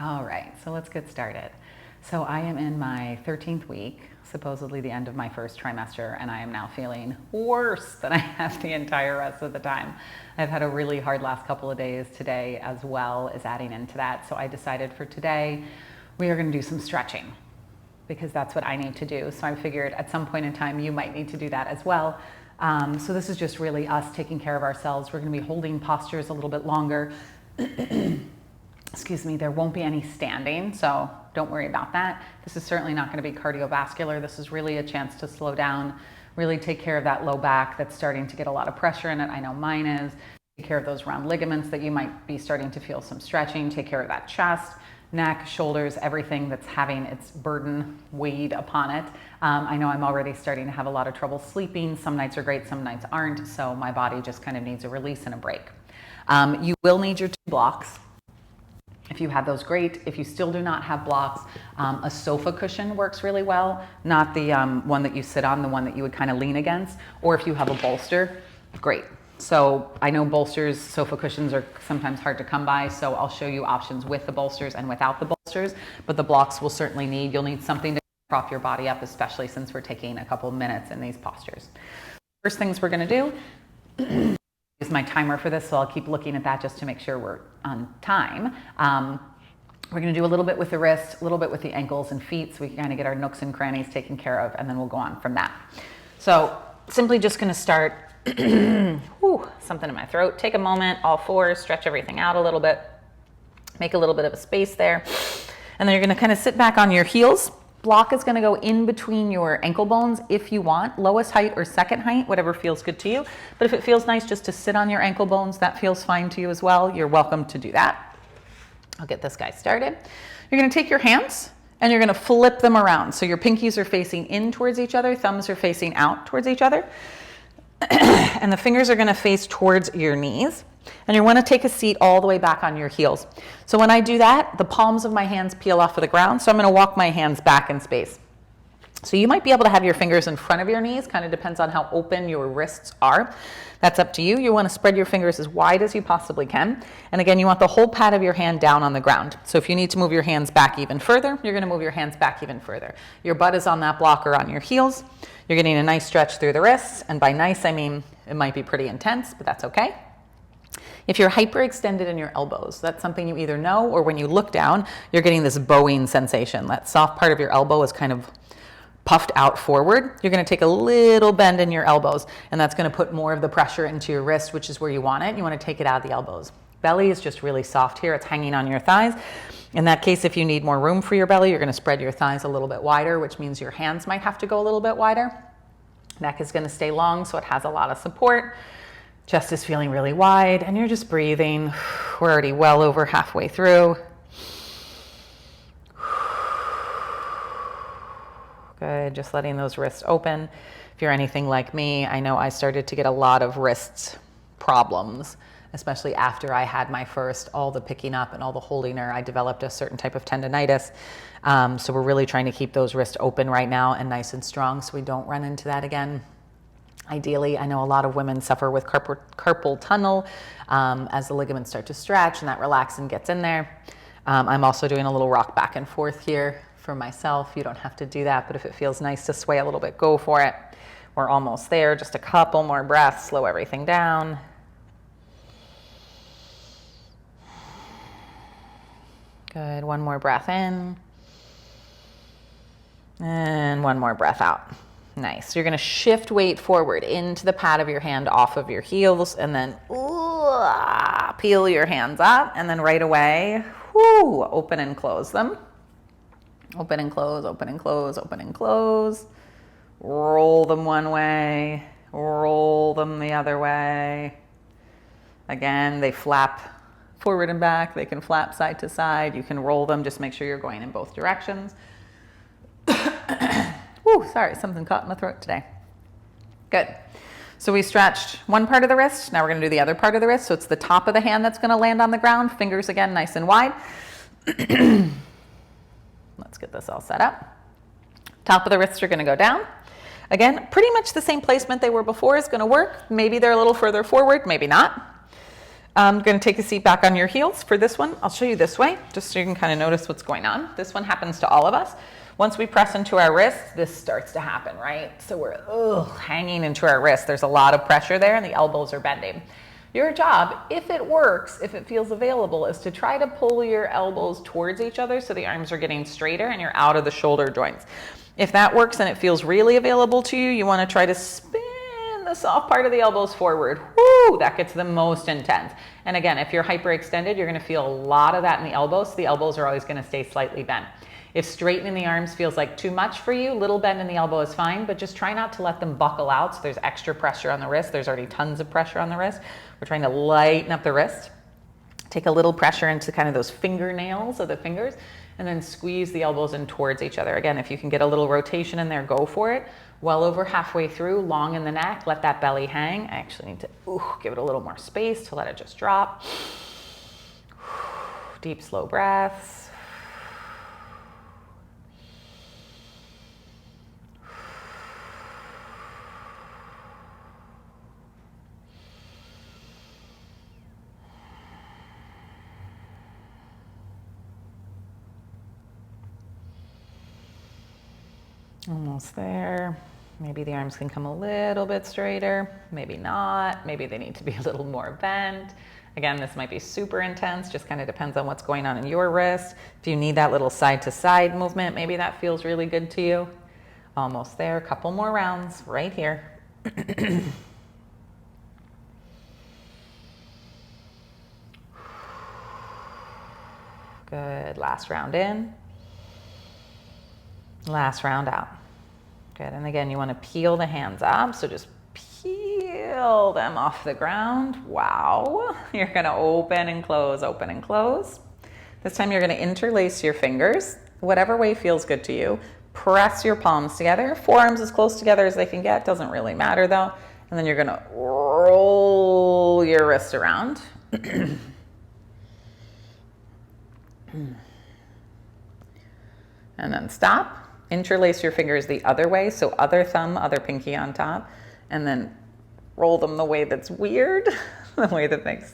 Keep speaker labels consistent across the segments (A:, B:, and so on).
A: All right, so let's get started. So I am in my 13th week, supposedly the end of my first trimester, and I am now feeling worse than I have the entire rest of the time. I've had a really hard last couple of days. Today as well is adding into that. So I decided for today, we are gonna do some stretching because that's what I need to do. So I figured at some point in time, you might need to do that as well. So this is just really us taking care of ourselves. We're gonna be holding postures a little bit longer. Excuse me, there won't be any standing, so don't worry about that. This is certainly not going to be cardiovascular. This is really a chance to slow down, really take care of that low back that's starting to get a lot of pressure in it. I know mine is. Take care of those round ligaments that you might be starting to feel some stretching. Take care of that chest, neck, shoulders, everything that's having its burden weighed upon it. I know I'm already starting to have a lot of trouble sleeping. Some nights are great, some nights aren't, so my body just kind of needs a release and a break. You will need your 2 blocks. If you have those, great. If you still do not have blocks, a sofa cushion works really well. Not the one that you sit on, the one that you would kind of lean against. Or if you have a bolster, great. So I know bolsters, sofa cushions are sometimes hard to come by, so I'll show you options with the bolsters and without the bolsters, but the blocks will certainly you'll need something to prop your body up, especially since we're taking a couple minutes in these postures. First things we're gonna do, is my timer for this, so I'll keep looking at that just to make sure we're on time. We're gonna do a little bit with the wrist, a little bit with the ankles and feet, so we can kind of get our nooks and crannies taken care of, and then we'll go on from that. So simply just gonna start, something in my throat. Take a moment, all fours, stretch everything out a little bit, make a little bit of a space there, and then you're gonna kind of sit back on your heels. Block is going to go in between your ankle bones if you want, lowest height or second height, whatever feels good to you. But if it feels nice just to sit on your ankle bones, that feels fine to you as well. You're welcome to do that. I'll get this guy started. You're going to take your hands and you're going to flip them around. So your pinkies are facing in towards each other, thumbs are facing out towards each other, and the fingers are going to face towards your knees. And you want to take a seat all the way back on your heels. So when I do that, the palms of my hands peel off of the ground. So I'm going to walk my hands back in space. So you might be able to have your fingers in front of your knees, kind of depends on how open your wrists are. That's up to you. You want to spread your fingers as wide as you possibly can. And again, you want the whole pad of your hand down on the ground. So if you need to move your hands back even further, you're going to move your hands back even further. Your butt is on that block or on your heels. You're getting a nice stretch through the wrists. And by nice, I mean it might be pretty intense, but that's okay. If you're hyperextended in your elbows, that's something you either know, or when you look down, you're getting this bowing sensation. That soft part of your elbow is kind of puffed out forward. You're going to take a little bend in your elbows, and that's going to put more of the pressure into your wrist, which is where you want it. You want to take it out of the elbows. Belly is just really soft here. It's hanging on your thighs. In that case, if you need more room for your belly, you're going to spread your thighs a little bit wider, which means your hands might have to go a little bit wider. Neck is going to stay long, so it has a lot of support. Chest is feeling really wide, and you're just breathing. We're already well over halfway through. Good, just letting those wrists open. If you're anything like me, I know I started to get a lot of wrist problems, especially after I had my first, all the picking up and all the holding her. I developed a certain type of tendonitis. So we're really trying to keep those wrists open right now and nice and strong so we don't run into that again. Ideally, I know a lot of women suffer with carpal tunnel as the ligaments start to stretch and that relax and gets in there. I'm also doing a little rock back and forth here for myself. You don't have to do that, but if it feels nice to sway a little bit, go for it. We're almost there, just a couple more breaths, slow everything down. Good, one more breath in. And one more breath out. Nice. So you're going to shift weight forward into the pad of your hand off of your heels, and then peel your hands up, and then right away, open and close them. Open and close, open and close, open and close. Roll them one way, roll them the other way. Again, they flap forward and back. They can flap side to side. You can roll them. Just make sure you're going in both directions. Sorry, something caught in the throat today. Good. So we stretched one part of the wrist. Now we're going to do the other part of the wrist. So it's the top of the hand that's going to land on the ground. Fingers again, nice and wide. Let's get this all set up. Top of the wrists are going to go down. Again, pretty much the same placement they were before is going to work. Maybe they're a little further forward, maybe not. I'm going to take a seat back on your heels for this one. I'll show you this way, just so you can kind of notice what's going on. This one happens to all of us. Once we press into our wrists, this starts to happen, right? So we're hanging into our wrists. There's a lot of pressure there and the elbows are bending. Your job, if it works, if it feels available, is to try to pull your elbows towards each other so the arms are getting straighter and you're out of the shoulder joints. If that works and it feels really available to you, you want to try to spin the soft part of the elbows forward. Woo! That gets the most intense. And again, if you're hyperextended, you're going to feel a lot of that in the elbows. So the elbows are always going to stay slightly bent. If straightening the arms feels like too much for you, little bend in the elbow is fine, but just try not to let them buckle out so there's extra pressure on the wrist. There's already tons of pressure on the wrist. We're trying to lighten up the wrist. Take a little pressure into kind of those fingernails of the fingers and then squeeze the elbows in towards each other. Again, if you can get a little rotation in there, go for it. Well over halfway through, long in the neck, let that belly hang. I actually need to give it a little more space to let it just drop. Deep, slow breaths. Almost there. Maybe the arms can come a little bit straighter, maybe not. Maybe they need to be a little more bent. Again, this might be super intense, just kind of depends on what's going on in your wrist. If you need that little side to side movement, maybe that feels really good to you. Almost there, a couple more rounds right here. Good, last round in. Last round out. Good, and again, you want to peel the hands up, so just peel them off the ground. Wow, you're going to open and close, open and close. This time you're going to interlace your fingers, whatever way feels good to you. Press your palms together, forearms as close together as they can get, doesn't really matter though. And then you're going to roll your wrist around. And then stop. Interlace your fingers the other way, so other thumb, other pinky on top, and then roll them the way that's weird, the way that makes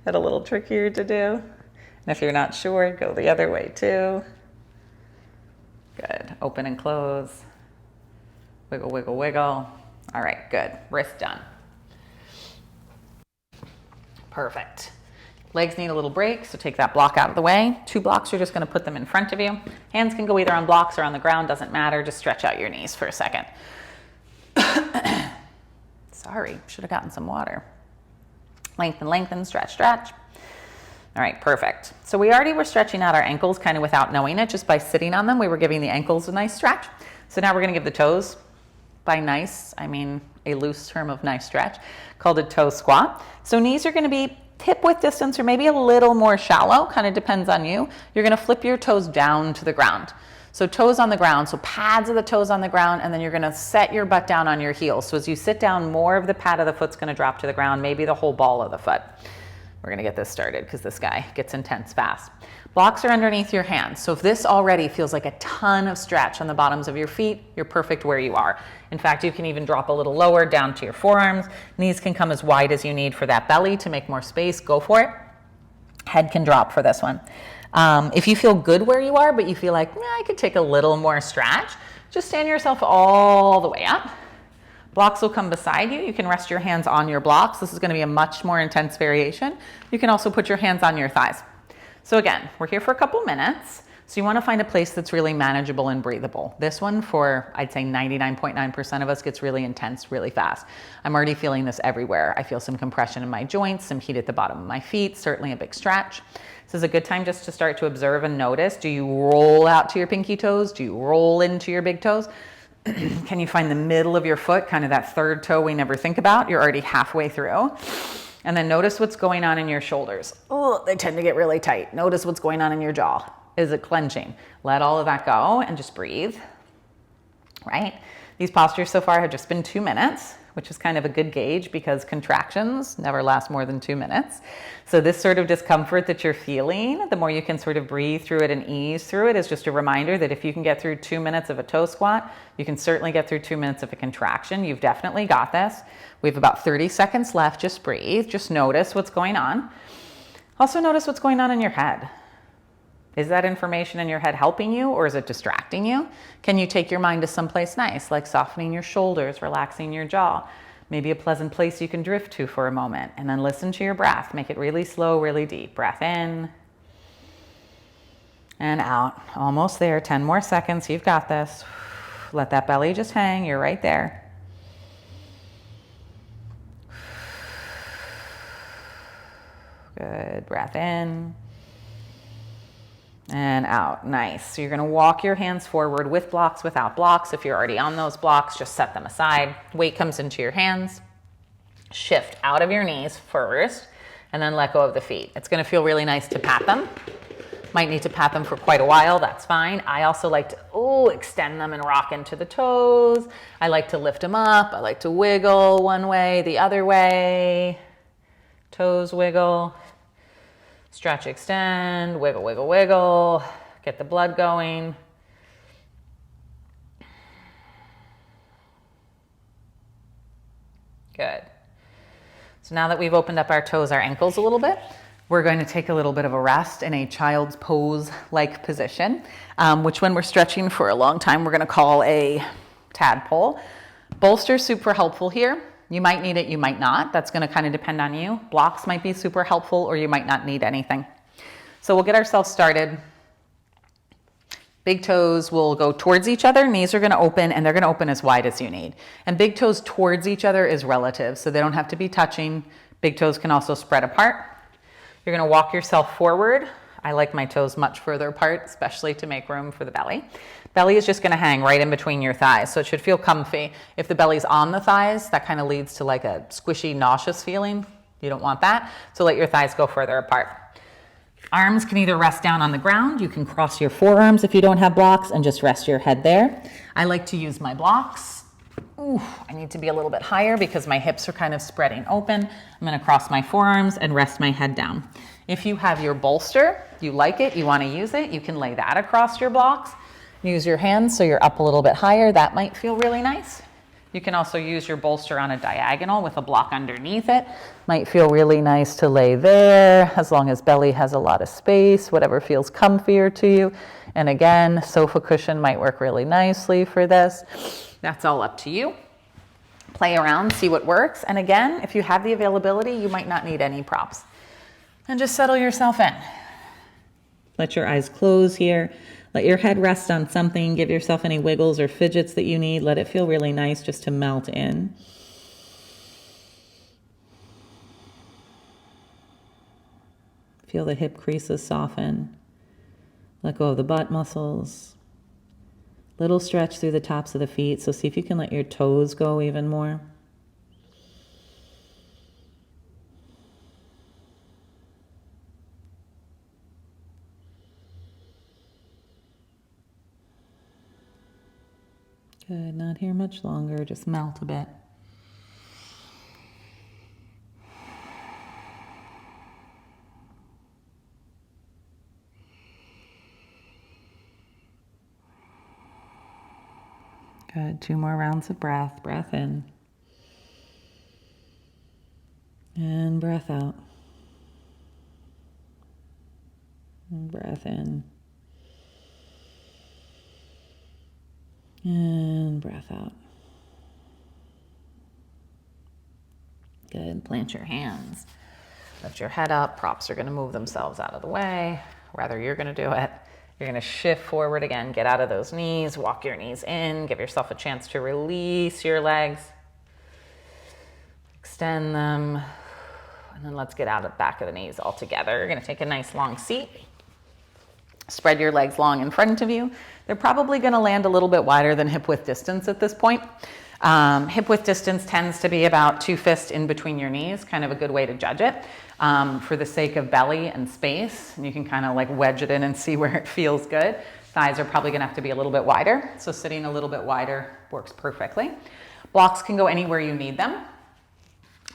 A: it a little trickier to do. And if you're not sure, go the other way too. Good. Open and close. Wiggle, wiggle, wiggle. All right, good. Wrist done. Perfect. Legs need a little break, so take that block out of the way. 2 blocks, you're just going to put them in front of you. Hands can go either on blocks or on the ground, doesn't matter. Just stretch out your knees for a second. Sorry, should have gotten some water. Lengthen, lengthen, stretch, stretch. All right, perfect. So we already were stretching out our ankles kind of without knowing it. Just by sitting on them, we were giving the ankles a nice stretch. So now we're going to give the toes, by nice, I mean a loose term of nice stretch, called a toe squat. So knees are going to be hip width distance or maybe a little more shallow, kind of depends on you. You're going to flip your toes down to the ground. So toes on the ground, so pads of the toes on the ground, and then you're going to set your butt down on your heels. So as you sit down, more of the pad of the foot's going to drop to the ground, maybe the whole ball of the foot. We're going to get this started because this guy gets intense fast. Blocks are underneath your hands. So if this already feels like a ton of stretch on the bottoms of your feet, you're perfect where you are. In fact, you can even drop a little lower down to your forearms. Knees can come as wide as you need for that belly to make more space. Go for it. Head can drop for this one. If you feel good where you are, but you feel like, I could take a little more stretch, just stand yourself all the way up. Blocks will come beside you. You can rest your hands on your blocks. This is going to be a much more intense variation. You can also put your hands on your thighs. So again, we're here for a couple minutes. So you want to find a place that's really manageable and breathable. This one, for I'd say 99.9% of us, gets really intense really fast. I'm already feeling this everywhere. I feel some compression in my joints, some heat at the bottom of my feet, certainly a big stretch. This is a good time just to start to observe and notice. Do you roll out to your pinky toes? Do you roll into your big toes? Can you find the middle of your foot, kind of that third toe we never think about? You're already halfway through. And then notice what's going on in your shoulders. Oh, they tend to get really tight. Notice what's going on in your jaw. Is it clenching? Let all of that go and just breathe, right? These postures so far have just been 2 minutes. which is kind of a good gauge because contractions never last more than 2 minutes. So this sort of discomfort that you're feeling, the more you can sort of breathe through it and ease through it, is just a reminder that if you can get through 2 minutes of a toe squat, you can certainly get through 2 minutes of a contraction. You've definitely got this. We have about 30 seconds left. Just breathe. Just notice what's going on. Also notice what's going on in your head. Is that information in your head helping you, or is it distracting you? Can you take your mind to someplace nice, like softening your shoulders, relaxing your jaw, maybe a pleasant place you can drift to for a moment, and then listen to your breath. Make it really slow, really deep. Breath in and out. Almost there. 10 more seconds. You've got this. Let that belly just hang. You're right there. Good. Breath in and out. Nice. So you're going to walk your hands forward with blocks, without blocks. If you're already on those blocks, just set them aside. Weight comes into your hands. Shift out of your knees first, and then let go of the feet. It's going to feel really nice to pat them. Might need to pat them for quite a while. That's fine. I also like to extend them and rock into the toes. I like to lift them up. I like to wiggle one way, the other way. Toes wiggle. Stretch, extend, wiggle, wiggle, wiggle. Get the blood going. Good. So now that we've opened up our toes, our ankles a little bit, we're going to take a little bit of a rest in a child's pose-like position, which when we're stretching for a long time, we're going to call a tadpole. Bolster super helpful here. You might need it, you might not. That's going to kind of depend on you. Blocks might be super helpful, or you might not need anything. So we'll get ourselves started. Big toes will go towards each other. Knees are going to open, and they're going to open as wide as you need. And big toes towards each other is relative, so they don't have to be touching. Big toes can also spread apart. You're going to walk yourself forward. I like my toes much further apart, especially to make room for the belly. Belly is just going to hang right in between your thighs, so it should feel comfy. If the belly's on the thighs, that kind of leads to like a squishy, nauseous feeling. You don't want that, so let your thighs go further apart. Arms can either rest down on the ground. You can cross your forearms if you don't have blocks and just rest your head there. I like to use my blocks. I need to be a little bit higher because my hips are kind of spreading open. I'm going to cross my forearms and rest my head down. If you have your bolster, you like it, you want to use it, you can lay that across your blocks. Use your hands so you're up a little bit higher. That might feel really nice. You can also use your bolster on a diagonal with a block underneath it. Might feel really nice to lay there, as long as belly has a lot of space, whatever feels comfier to you. And again, sofa cushion might work really nicely for this. That's all up to you. Play around, see what works. And again, if you have the availability, you might not need any props. And just settle yourself in. Let your eyes close here. Let your head rest on something. Give yourself any wiggles or fidgets that you need. Let it feel really nice just to melt in. Feel the hip creases soften. Let go of the butt muscles. Little stretch through the tops of the feet. So see if you can let your toes go even more. Good, not here much longer, just melt a bit. Good, 2 more rounds of breath. Breath in. And breath out. And breath in. And breath out. Good. Plant your hands. Lift your head up. Props are going to move themselves out of the way. Rather, you're going to do it. You're going to shift forward again. Get out of those knees. Walk your knees in. Give yourself a chance to release your legs. Extend them. And then let's get out of the back of the knees all together. You're going to take a nice long seat. Spread your legs long in front of you. They're probably going to land a little bit wider than hip width distance at this point. Hip width distance tends to be about 2 fists in between your knees, kind of a good way to judge it, for the sake of belly and space. And you can kind of like wedge it in and see where it feels good. Thighs are probably going to have to be a little bit wider, so sitting a little bit wider works perfectly. Blocks can go anywhere you need them.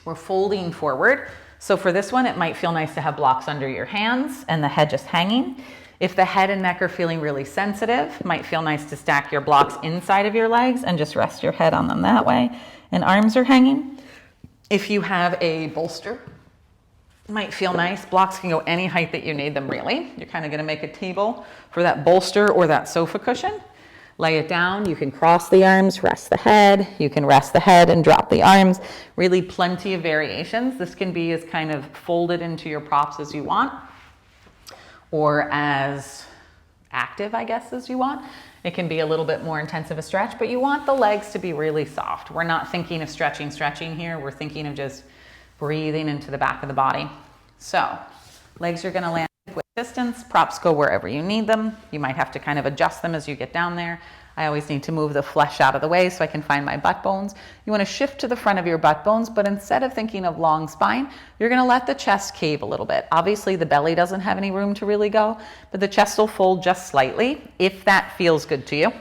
A: We're folding forward. So for this one, it might feel nice to have blocks under your hands and the head just hanging. If the head and neck are feeling really sensitive, it might feel nice to stack your blocks inside of your legs and just rest your head on them that way. And arms are hanging. If you have a bolster, it might feel nice. Blocks can go any height that you need them, really. You're kind of going to make a table for that bolster or that sofa cushion. Lay it down. You can cross the arms, rest the head. You can rest the head and drop the arms. Really plenty of variations. This can be as kind of folded into your props as you want, or as active, I guess, as you want. It can be a little bit more intensive a stretch, but you want the legs to be really soft. We're not thinking of stretching here. We're thinking of just breathing into the back of the body. So legs are going to land with distance. Props go wherever you need them. You might have to kind of adjust them as you get down there. I always need to move the flesh out of the way so I can find my butt bones. You want to shift to the front of your butt bones, but instead of thinking of long spine, you're going to let the chest cave a little bit. Obviously, the belly doesn't have any room to really go, but the chest will fold just slightly if that feels good to you.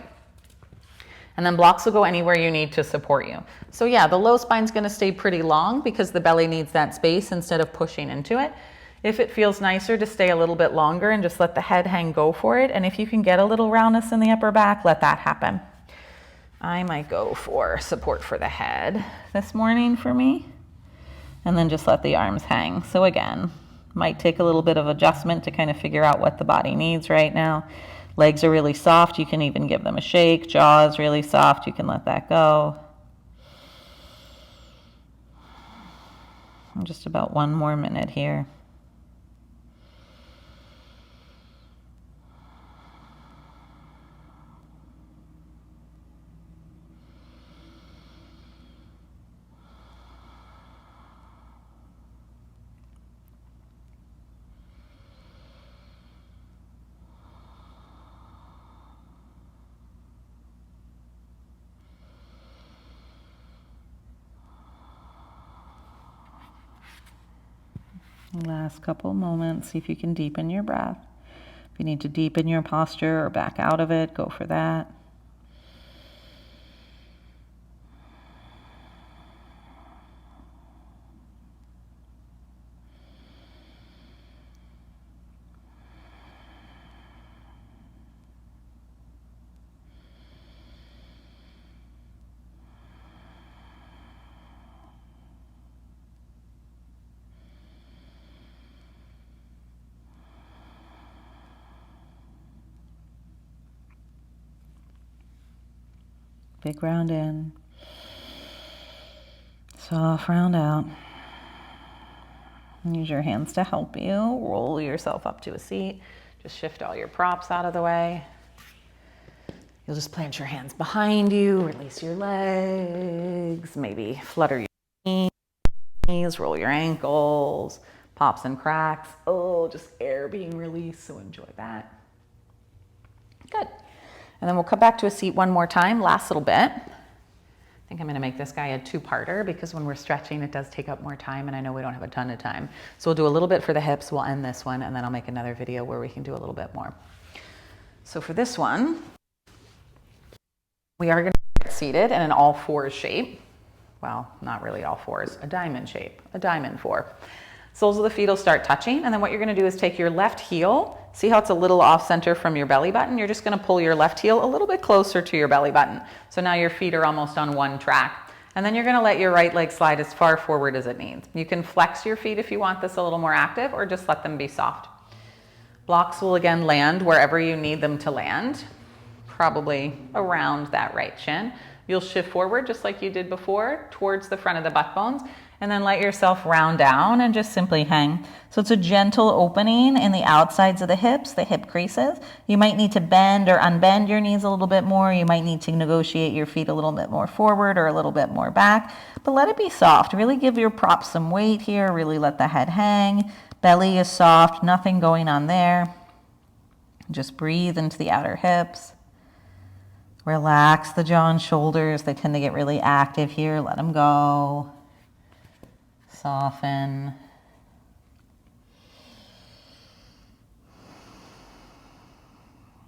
A: And then blocks will go anywhere you need to support you. So yeah, the low spine's going to stay pretty long because the belly needs that space instead of pushing into it. If it feels nicer to stay a little bit longer and just let the head hang, go for it. And if you can get a little roundness in the upper back, let that happen. I might go for support for the head this morning for me. And then just let the arms hang. So again, might take a little bit of adjustment to kind of figure out what the body needs right now. Legs are really soft. You can even give them a shake. Jaw is really soft. You can let that go. Just about one more minute here. Last couple moments, see if you can deepen your breath. If you need to deepen your posture or back out of it, go for that. Big round in, soft round out. Use your hands to help you. Roll yourself up to a seat. Just shift all your props out of the way. You'll just plant your hands behind you, release your legs, maybe flutter your knees, roll your ankles, pops and cracks. Oh, just air being released, so enjoy that. Good. And then we'll come back to a seat one more time, last little bit. I think I'm going to make this guy a two-parter because when we're stretching, it does take up more time, and I know we don't have a ton of time. So we'll do a little bit for the hips, we'll end this one, and then I'll make another video where we can do a little bit more. So for this one, we are going to get seated in an all fours shape. Well, not really all fours, a diamond shape, a diamond four. Soles of the feet will start touching, and then what you're going to do is take your left heel. See how it's a little off center from your belly button? You're just going to pull your left heel a little bit closer to your belly button. So now your feet are almost on one track. And then you're going to let your right leg slide as far forward as it needs. You can flex your feet if you want this a little more active, or just let them be soft. Blocks will again land wherever you need them to land, probably around that right shin. You'll shift forward just like you did before towards the front of the butt bones, and then let yourself round down and just simply hang. So it's a gentle opening in the outsides of the hips, the hip creases. You might need to bend or unbend your knees a little bit more. You might need to negotiate your feet a little bit more forward or a little bit more back, but let it be soft. Really give your props some weight here. Really let the head hang. Belly is soft, nothing going on there. Just breathe into the outer hips. Relax the jaw and shoulders. They tend to get really active here. Let them go. Soften.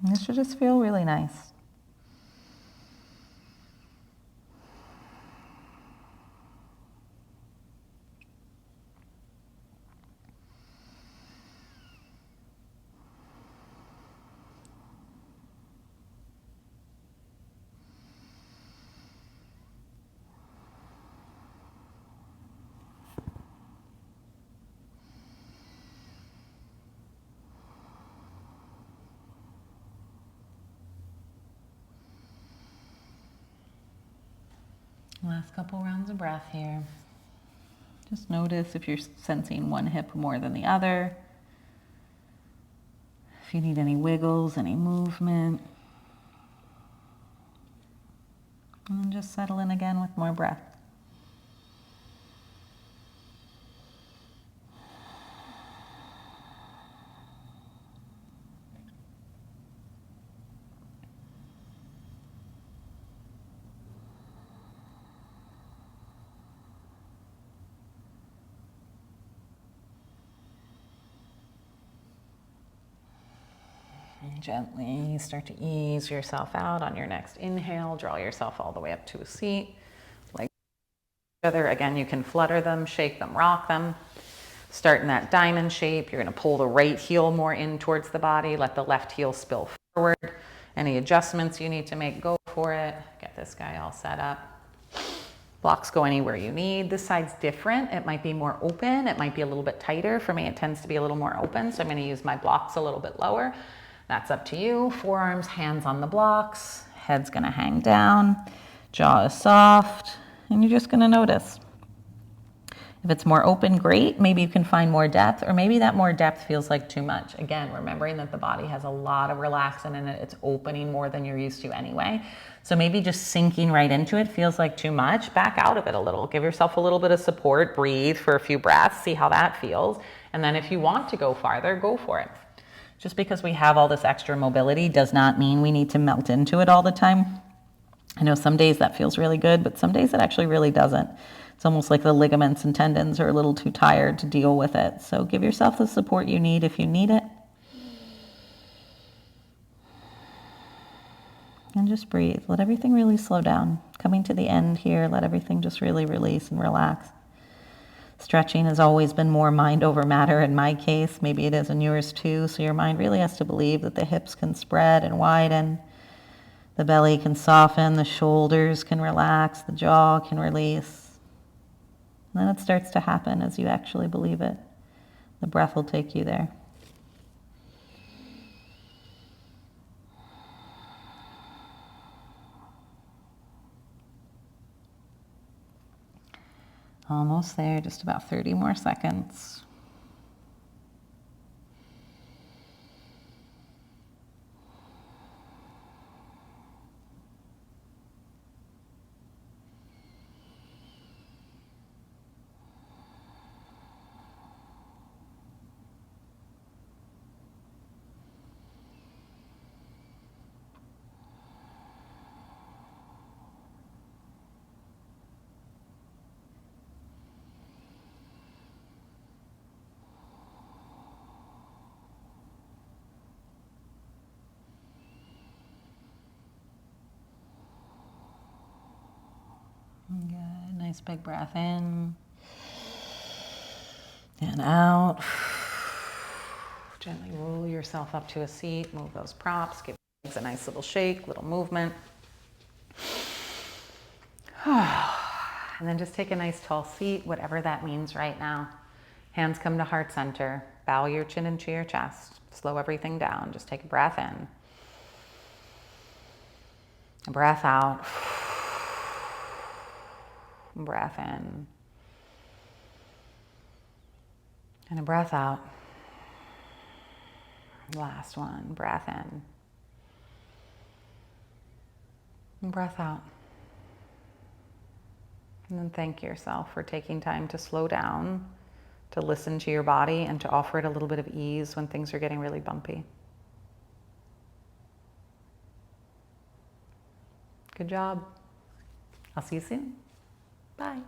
A: This should just feel really nice. Last couple rounds of breath here. Just notice if you're sensing one hip more than the other. If you need any wiggles, any movement. And then just settle in again with more breath. And gently start to ease yourself out on your next inhale. Draw yourself all the way up to a seat. Like together. Again, you can flutter them, shake them, rock them. Start in that diamond shape. You're going to pull the right heel more in towards the body. Let the left heel spill forward. Any adjustments you need to make, go for it. Get this guy all set up. Blocks go anywhere you need. This side's different. It might be more open. It might be a little bit tighter. For me, it tends to be a little more open. So I'm going to use my blocks a little bit lower. That's up to you. Forearms, hands on the blocks. Head's gonna hang down. Jaw is soft. And you're just gonna notice. If it's more open, great. Maybe you can find more depth, or maybe that more depth feels like too much. Again, remembering that the body has a lot of relaxant in it. It's opening more than you're used to anyway. So maybe just sinking right into it feels like too much. Back out of it a little. Give yourself a little bit of support. Breathe for a few breaths. See how that feels. And then if you want to go farther, go for it. Just because we have all this extra mobility does not mean we need to melt into it all the time. I know some days that feels really good, but some days it actually really doesn't. It's almost like the ligaments and tendons are a little too tired to deal with it. So give yourself the support you need if you need it. And just breathe. Let everything really slow down. Coming to the end here, let everything just really release and relax. Stretching has always been more mind over matter in my case. Maybe it is in yours too. So your mind really has to believe that the hips can spread and widen. The belly can soften. The shoulders can relax. The jaw can release. And then it starts to happen as you actually believe it. The breath will take you there. Almost there, just about 30 more seconds. Good. Nice big breath in and out. Gently roll yourself up to a seat. Move those props. Give your legs a nice little shake, little movement. And then just take a nice tall seat, whatever that means right now. Hands come to heart center. Bow your chin into your chest. Slow everything down. Just take a breath in. A breath out. Breath in. And a breath out. Last one. Breath in. And breath out. And then thank yourself for taking time to slow down, to listen to your body, and to offer it a little bit of ease when things are getting really bumpy. Good job. I'll see you soon. Bye.